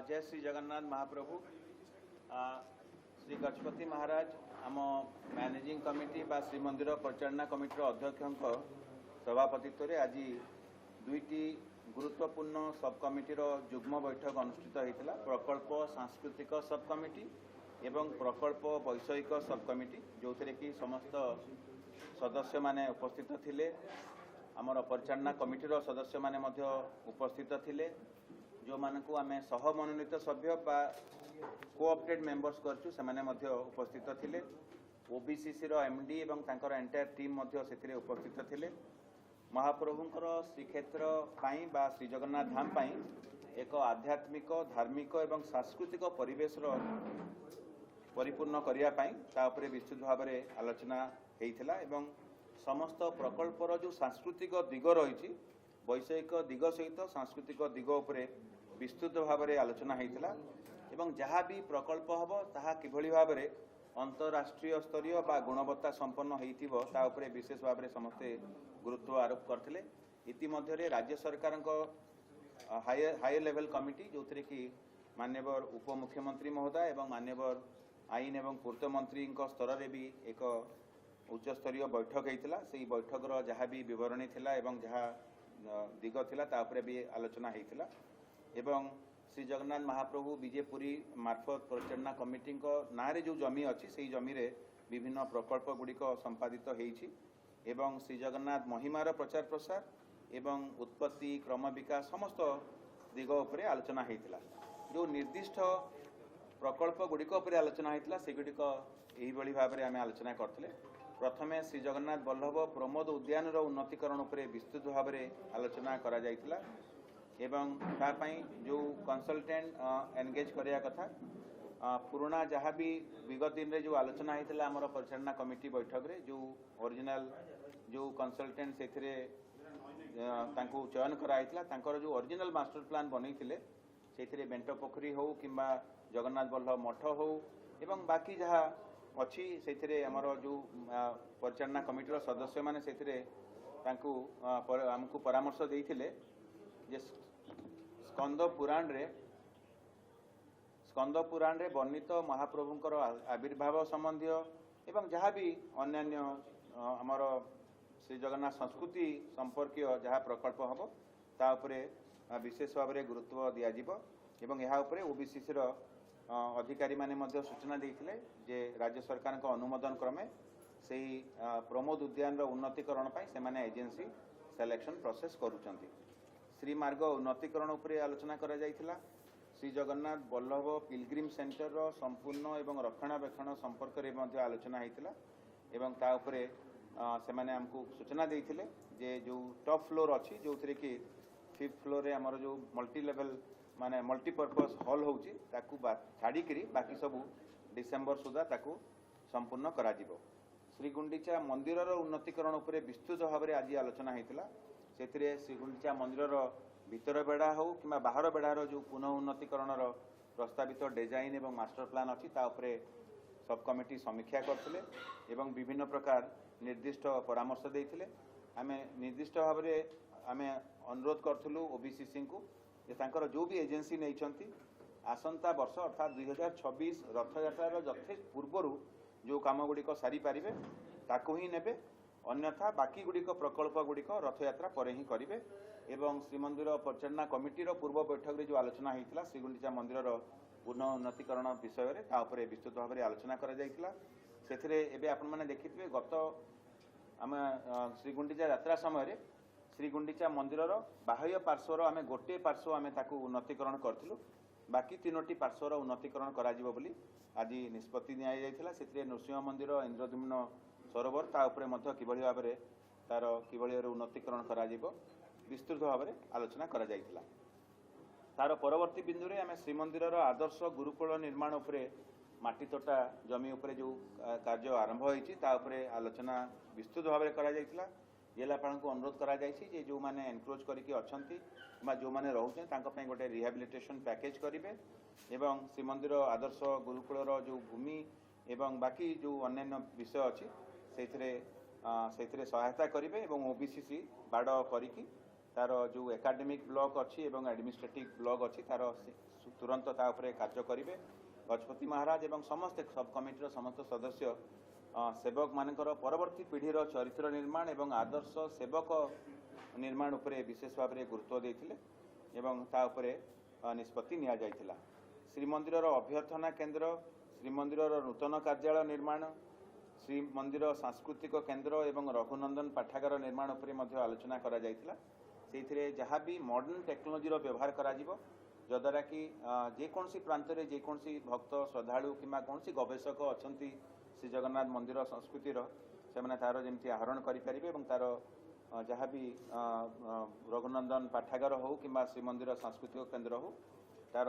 जय श्री जगन्नाथ महाप्रभु। श्री गजपति महाराज आम managing committee बा श्रीमंदिर परिचालना कमिटी अध्यक्ष सभापतित्व आज दुईटी गुरुत्वपूर्ण सब कमिटीर जुग्म बैठक अनुष्ठित होता। प्रकल्प सांस्कृतिक सब कमिटी एवं प्रकल्प वैषयिक सब कमिटी जो थे कि समस्त सदस्य माने उपस्थित थिले। आमर परिचालना कमिटीर सदस्य माने मध्य उपस्थित थिले। जो मानकु आमे सह मनोनीत सभ्य बा कोऑपरेट मेंबर्स करछु से माने मध्य उपस्थित थिले। ओबीसीसी रो एमडी एवं तांकर एंटायर टीम मध्य सेथिरे उपस्थित थिले। महाप्रभुंकर श्रीक्षेत्र पाई बा श्री जगन्नाथ धाम पाई एक आध्यात्मिक धार्मिक एवं सांस्कृतिक परिवेश रो परिपूर्ण करिया पाई ता उपरे विस्तृत भाव में आलोचना हेइथिला एवं समस्त प्रकल्पर जो सांस्कृतिक दिग रही वैषयिक दिग सहित सांस्कृतिक दिग उपरे विस्तृत भाव में आलोचना होता एवं जहाँ भी प्रकल्प हम ताहा किभली भाव में अंतरराष्ट्रीय स्तरीय बा गुणवत्ता संपन्न होइथिबो ता उपरे विशेष भाव में समस्ते गुरुत्व आरोप करथिले। इतिमध्य राज्य सरकार हायर लेवल कमिटी जो थे कि माननीय उप मुख्यमंत्री महोदय एवं माननीय आईन एवं पूर्त मंत्री स्तर में भी एक उच्च स्तरीय बैठक होता। से बैठक जहाँ भी विवरणी थिला एवं जहाँ दिग थिला ता उपरे भी आलोचना होता एवं श्री जगन्नाथ महाप्रभु विजेपुरी मार्फत परिचालना कमिटी ना जो जमी अच्छी से जमी रे विभिन्न प्रकल्प गुड़िक संपादित होइछि एवं श्री जगन्नाथ महिमार प्रचार प्रसार एवं उत्पत्ति क्रम विकास समस्त दिग उपरे आलोचना होता। जो निर्दिष्ट प्रकल्प गुड़िक उपरे आलोचना होता से गुड़िक यही भाव में आम आलोचना करथिले। प्रथमे श्री जगन्नाथ बल्लभ प्रमोद उद्यान उन्नतीकरण उपरे विस्तृत भाव में आलोचना करा जायतिला एवं तापाई जो कंसल्टेंट एंगेज करिया कथा पुराना जहाँ भी विगत दिन रे जो आलोचना होता आमर परिचालना कमिटी बैठक रे जो ओरिजिनल जो कंसल्टेंट से तांको चयन कराइथिला तांकर जो ओरिजिनल मास्टर प्लान बनैथिले से बेंट पोखरी हो किंबा जगन्नाथ बल्लभ मठ हो एवं बाकी जहाँ अच्छी से आमर जो परिचालना कमिटीर सदस्य माने से आमको परामर्श देइथिले जे स्कंद पुराण रे वर्णित महाप्रभुंकर आविर्भाव संबंधी एवं जहाँ भी अन्यान्य आमर श्री जगन्नाथ संस्कृति संपर्कीय जहाँ प्रकल्प हम ता उपरे विशेष भाव में गुरुत्व दियाजिबो एवं यहाँ उपरे ओबीसीसी रो अधिकारी माने मध्य सूचना देइथिले जे राज्य सरकार का अनुमोदन क्रमे से प्रमोद उद्यान उन्नतीकरण पाई से माने एजेंसी सिलेक्शन प्रोसेस करूचंती। श्री मार्ग उन्नतीकरण उपरे आलोचना करा जायथिला। श्री जगन्नाथ बल्लभ पिलग्रिम सेंटर रो संपूर्ण एवं रक्षणाबेक्षण संपर्क रे मध्य आलोचना होता एवं ता उपरे से माने हमको सूचना देइथिले जे जो टॉप फ्लोर अच्छी जो थे कि 5th फ्लोर रे हमर जो मल्टी लेवल माने मल्टीपर्पज हॉल होउची ताकू छाड़ी करी बाकी सबू डिसेम्बर सुधा ताकू संपूर्ण करा जिवो। श्री गुंडीचा मंदिर उन्नतीकरण उपरे विस्तृत भाव में आज आलोचना होता से श्री गुंडीचा मंदिर भीतर बेड़ा हो कि बाहर बेड़ार जो पुनः उन्नतीकरण प्रस्तावित डिजाइन एवं मास्टर प्लान अच्छी ताऊपर सब कमिटी समीक्षा करथिले एवं विभिन्न प्रकार निर्दिष्ट परामर्श देइथिले। आमे निर्दिष्ट भाव में आमे अनुरोध करथुलु ओबीसीसी को जे तांकर जो भी एजेंसी नैचंती आसंता वर्ष अर्थात 2026 रथयात्रा यथेष्ट पूर्व जो काम गुड़िक सारी पारिबे ताकू ही नेबे अन्यथा बाकी गुड़िक प्रकल्प गुड़िक रथयात्रा पर ही करेंगे एवं श्रीमंदिर परिचालना कमिटीर पूर्व बैठक में जो आलोचना होता श्रीगुंडीचा मंदिर पुनः उन्नतीकरण विषय में ताऊपर विस्तृत भाव में आलोचना करा आपण मैंने देखिथे गत आम श्रीगुंडीचा यात्रा समय श्रीगुंडीचा मंदिर बाह्य पार्श्वर आम गोटे पार्श्व आम उन्नतीकरण करूँ बाकी 3टी पार्श्वर उन्नतीकरण करा बोली आज निष्पत्ति नि नृसिंह मंदिर इंद्रद्युम्न सरोवर ता उपरे मध्य किभली भाव में तार किभली उन्नतीकरण करा विस्तृत भाव में आलोचना करा जायतिला। तार परवर्ती बिंदु रे आमे श्रीमंदिर आदर्श गुरुकुल निर्माण उपरे माटी तोटा जमी उपरे जो कार्य आरंभ होइछि ता उपरे आलोचना विस्तृत भाव में करा जायतिला जिलापाल को अनुरोध करा जे जो माने एनक्रोच करके अछंती बा जो माने रहउछन तांको पय गोटे रिहैबिलिटेशन पैकेज करिवे एवं श्रीमंदिर आदर्श गुरुकुलर जो भूमि एवं बाकी जो अन्य विषय अच्छी से सहायता करेंगे और ओबीसीसी बाड़ करी तार जो एकाडेमिक ब्लॉक अच्छी एवं एडमिनिस्ट्रेटिव ब्लॉक अच्छी तार तुरंत तापर कार्य करेंगे। गजपति महाराज एवं समस्त सब कमिटीर समस्त सदस्य सेवक मानकर परवर्ती पीढ़ीर चरित्र निर्माण एवं आदर्श सेवक निर्माण उपरे विशेष भाव में गुरुत्व देते एवं ता उपरे निष्पत्ति निया जाइथिला। श्रीमंदिर अभ्यर्थना केन्द्र श्रीमंदिर नूतन कार्यालय निर्माण श्रीमंदिर सांस्कृतिक केन्द्र एवं रघुनंदन पाठागार निर्माण उपरे मध्य आलोचना करा जाइथिला। सेथिरे जहाँ भी मॉडर्न टेक्नोलोजी व्यवहार करा जिवो जद्वारा कि जेकोसी प्रांत में जेकोसी भक्त श्रद्धालु किंबा कौन गवेषक अच्छा श्री जगन्नाथ मंदिर संस्कृतिर से तार जमी आहरण करें तार जहाँ भी रघुनंदन पाठागार हो कि श्रीमंदिर सांस्कृतिक केन्द्र हो तार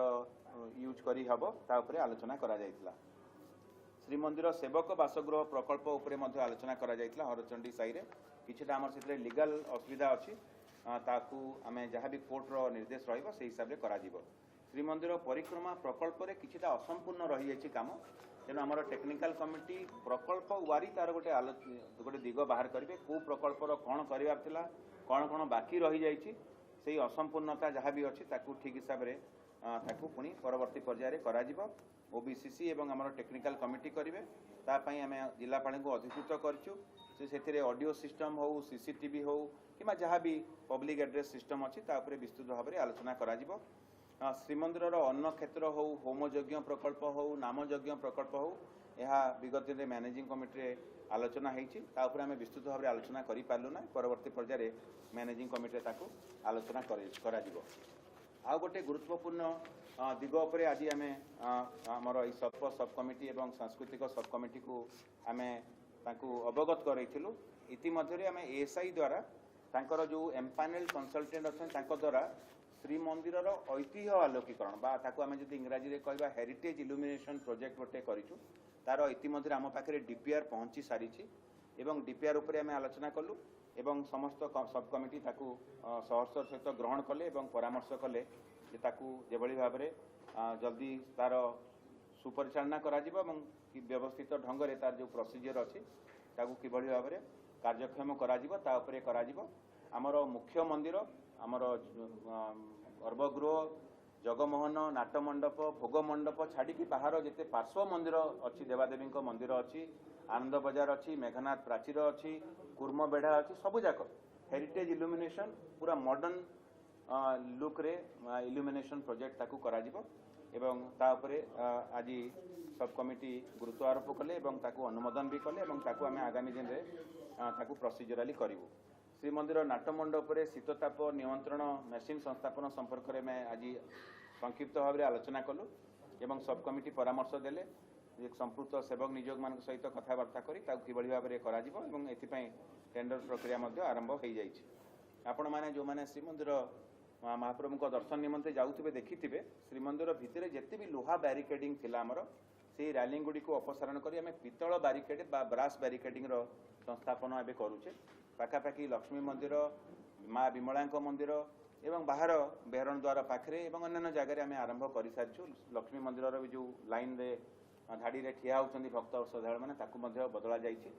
यूज करी हबो ता उपरे आलोचना करा जाइतिला। श्रीमंदिर सेवक बासगृह प्रकल्प उपरे मध्य आलोचना करा जाइतिला। हरचंडी साई रे किछटा हमर सेतरे लीगल असुविधा अछि ताकू आमे जहाँ भी कोर्ट रो निर्देश रहिबो से हिसाब रे करा जिवो। श्रीमंदिर परिक्रमा प्रकल्प रे किछटा असंपूर्ण रहि जाइछि काम तेणु आमर टेक्निकल कमिटी प्रकल्प वारी तार गोटे दिग बाहर करेंगे कौ प्रकल्पर कौन करार कौन कौन बाकी रही जाइए से असंपूर्णता जहाँ भी अच्छी ठीक हिसाब से पुणी परवर्ती पर्यायर करा ओबीसीसी एवं आमर टेक्निकल कमिटी करेंगे तापाई आम जिलापाल को अधिकृत करूँ से ऑडियो सिस्टम हो सीसीटीवी हो कि जहाँ भी पब्लिक एड्रेस सिस्टम अच्छी विस्तृत भाव में आलोचना करा श्रीमंदिर अन्न क्षेत्र हो होमयज्ञ प्रकल्प हो नामयज्ञ प्रकल्प हो यह विगत दिन मैनेजिंग कमिटी आलोचना होती आम विस्तृत भाव में आलोचना करूँ परवर्ती पर्यायर मैनेजिंग कमिटी आलोचना आ गोटे गुरुत्वपूर्ण दिग उपर आज आम सब कमिटी एवं सांस्कृतिक सब कमिटी को आम अवगत कराइलु। इतिमध्य आम एएसआई द्वारा तांकर जो एम्पानेल कंसल्टेंट अच्छा द्वारा श्रीमंदिर ऐतिह्य आलोकीकरण बा ताकू आम जब इंग्राजी में कहवा हेरिटेज इल्यूमिनेशन प्रोजेक्ट गोटे करूँ तार इतिमध्य आम पाखे डीपीआर पहुँची सारी एवं डीपीआर उपरे आम आलोचना कलु एवं समस्त सब कमिटी सहर्षर सहित ग्रहण कले एवं परामर्श कले जेभली भाव में जल्दी तार सुपरिचालना करा व्यवस्थित ढंग से तार जो प्रोसीजर अच्छी किभली भाव में कार्यक्षम करा आमर मुख्य मंदिर आमर गर्भगृह जगमोहन नाटमंडप भोग मंडप छाड़ी बाहर जिते पार्श्व मंदिर अच्छी देवादेवी मंदिर अच्छी आनंद बजार अच्छी मेघनाथ प्राचीर अच्छी कूर्म बेढ़ा अच्छी सबुजाक हेरिटेज इल्यूमिनेशन पूरा मॉडर्न लुक रे इल्यूमिनेशन प्रोजेक्ट ताकू करा जिवो एवं ता उपरे आज सब कमिटी गुरुत्व आरोप कले एवं ताकू अनुमोदन भी कले एवं ताकू आमे आगामी दिन रे ताकू प्रोसीजराली करिवो। श्रीमंदिर नाटमंडप शीतताप नियंत्रण मेसीन संस्थापन संपर्क में मैं आज संक्षिप्त भाव में आलोचना कलु एवं सब कमिटी परामर्श देले संपुक्त सेवक नियोग मान सहित कथबार्ता करी किभली भाव में करा जिवो एवं एथिपाई टेंडर प्रक्रिया मध्य आरंभ हो जाइछि। आपण माने जो माने श्रीमंदिर महाप्रभु को दर्शन निमंते जाउथिबे देखिथिबे श्रीमंदिर भितर जेते भी लोहा बैरिकेडिंग थिला हमर से रैलिंग गुडी को अपसारण करी आमे पितल बैरिकेड बा ब्रास बैरिकेडिंग रो संस्थापन एबे करूचे। पाखापाखि लक्ष्मी मंदिर माँ विमला मंदिर एवं बाहर बेहरण द्वार पाखे एवं अन्य जगह आम आरंभ कर सारी लक्ष्मी मंदिर भी जो लाइन रे धाड़ी रे ठिया होती भक्त श्रद्धालु मैंने बदला जाइए।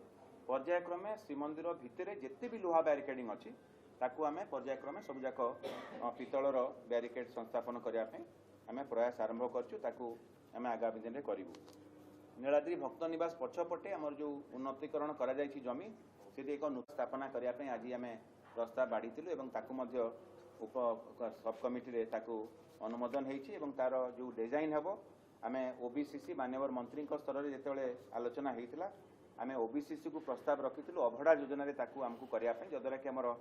पर्यायक्रमे श्रीमंदिर भितर जिते भी लुहा बैरिकेडिंग अच्छी ताकू आम पर्यायक्रमे सबूक पितलर बैरिकेड संस्थापन करने आम प्रयास आरंभ करूँ आम आगामी दिन में करूँ। नीलाद्री भक्त निवास पछपटे आमर जो उन्नतीकरण करा जाइछि जमी से एक नूतन स्थापना करने आज आम प्रस्ताव बाढ़ी उप सब कमिटी अनुमोदन होती तार जो डिजाइन हम आम ओबीसीसी माननीय मंत्री स्तर में जिते आलोचना होता आम ओबीसीसी को प्रस्ताव रखी अभड़ा योजन आमको करने जद्वारा कि आमर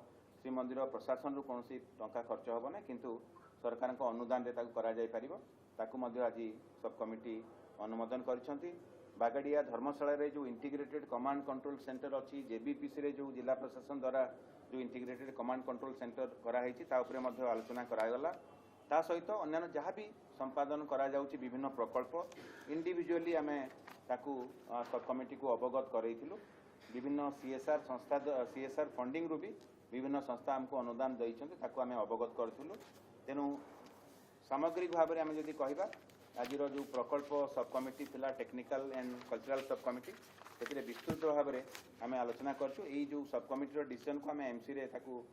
श्रीमंदिर प्रशासन रु कौन टंका खर्च हम ना किंतु सरकार अनुदान आज सब कमिटी अनुमोदन कर बागड़िया धर्मशाला रे जो इंटीग्रेटेड कमांड कंट्रोल सेंटर अच्छी जेबीपीसी रे जो जिला प्रशासन द्वारा जो इंटीग्रेटेड कमांड कंट्रोल सेंटर कराई आलोचना करागला ता सहित अन्य जहाँ भी संपादन करा जाउची विभिन्न प्रकल्प इंडिविजुअली आम सब कमिटी को अवगत करइथिलु विभिन्न सीएसआर संस्था सीएसआर फंडिंग रु भी विभिन्न संस्था आमको अनुदान देइछन्ते ताको आमे अवगत करथुलु। तेनु सामग्रिक भाव में आम जदि कहवा आज जो प्रकल्प सब कमिटी थिला टेक्निकल एंड कल्चरल सब कमिटी से विस्तृत भाव में आम आलोचना करछु। एई जो सब कमिटी डिसीजन को आम एमसी रे ताकू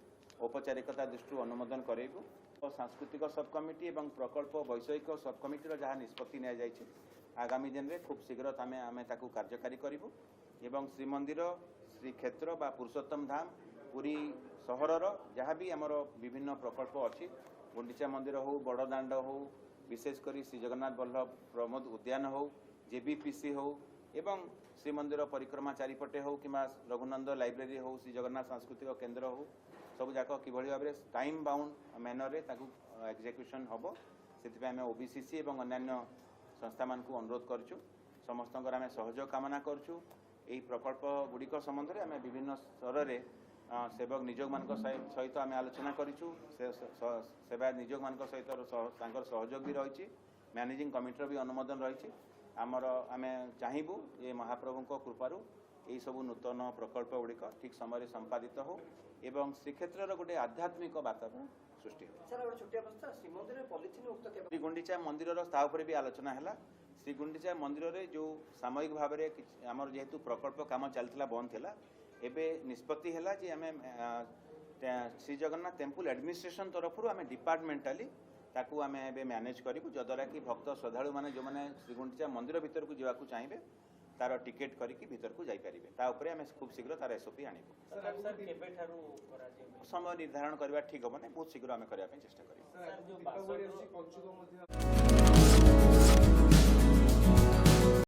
औपचारिकता दृष्टि अनुमोदन करेबु। और सांस्कृतिक सब कमिटी एवं प्रकल्प वैषयिक सब कमिटी जहाँ निष्पत्ति नि जाइछि आगामी दिन में खूब शीघ्र आम ताकू कार्यकारी करूँ। एवं श्रीमंदिर श्रीक्षेत्र बा पुरुषोत्तम धाम पुरी सहरर जहाँ भी आमर विभिन्न प्रकल्प अच्छी गुंडीचा मंदिर हो बड़दाण्ड हो विशेषकर श्री जगन्नाथ वल्लभ प्रमोद उद्यान हो जेबीपीसी हो एवं श्रीमंदिर परिक्रमा चारिपटे हो कि रघुनंद लाइब्रेरी हो श्री जगन्नाथ सांस्कृतिक केन्द्र हो सब जाक किभଳି भाव टाइम बाउंड मैनर रे ताकू एग्जीक्यूशन हम से आम ओबीसीसी और अन्य संस्था मान को अनुरोध करछु। समस्त आम सहयोग कामना करछु। यही प्रकल्प गुड़िक संबंध में आम विभिन्न स्तर में सेवक निजोग मान सहित आम आलोचना करूँ। सेवा निजोग मान सहित सहयोग भी रही मैनेजिंग कमिटर भी अनुमोदन रही आमर आम चाहबू ये महाप्रभु कृपारू यही सब नूतन प्रकल्प गुड़िक ठीक समय संपादित हो एवं श्रीक्षेत्र गोटे आध्यात्मिक वातावरण सृष्टि हो। श्री गुंडीचा मंदिर पर भी आलोचना है। श्री गुंडीचा मंदिर में जो सामयिक भाव में आमर जेहेतु प्रकल्प काम चलता बंद थिला एबे निष्पत्ति है जे आम श्री जगन्नाथ टेम्पल एडमिनिस्ट्रेशन तरफ आम डिपार्टमेंटाली ताकू आम मैनेज करूँ जद्वारा कि भक्त श्रद्धालु मैंने जो मैंने श्रीगुंडीचा मंदिर भीतर को जावाक चाहिए तार टिकेट करके भीतर को जापारे तापर आम खूब शीघ्र तार एसओपी आनबू। समय निर्धारण करवा ठीक हम बहुत शीघ्र आम करने चेष्टा करूँ।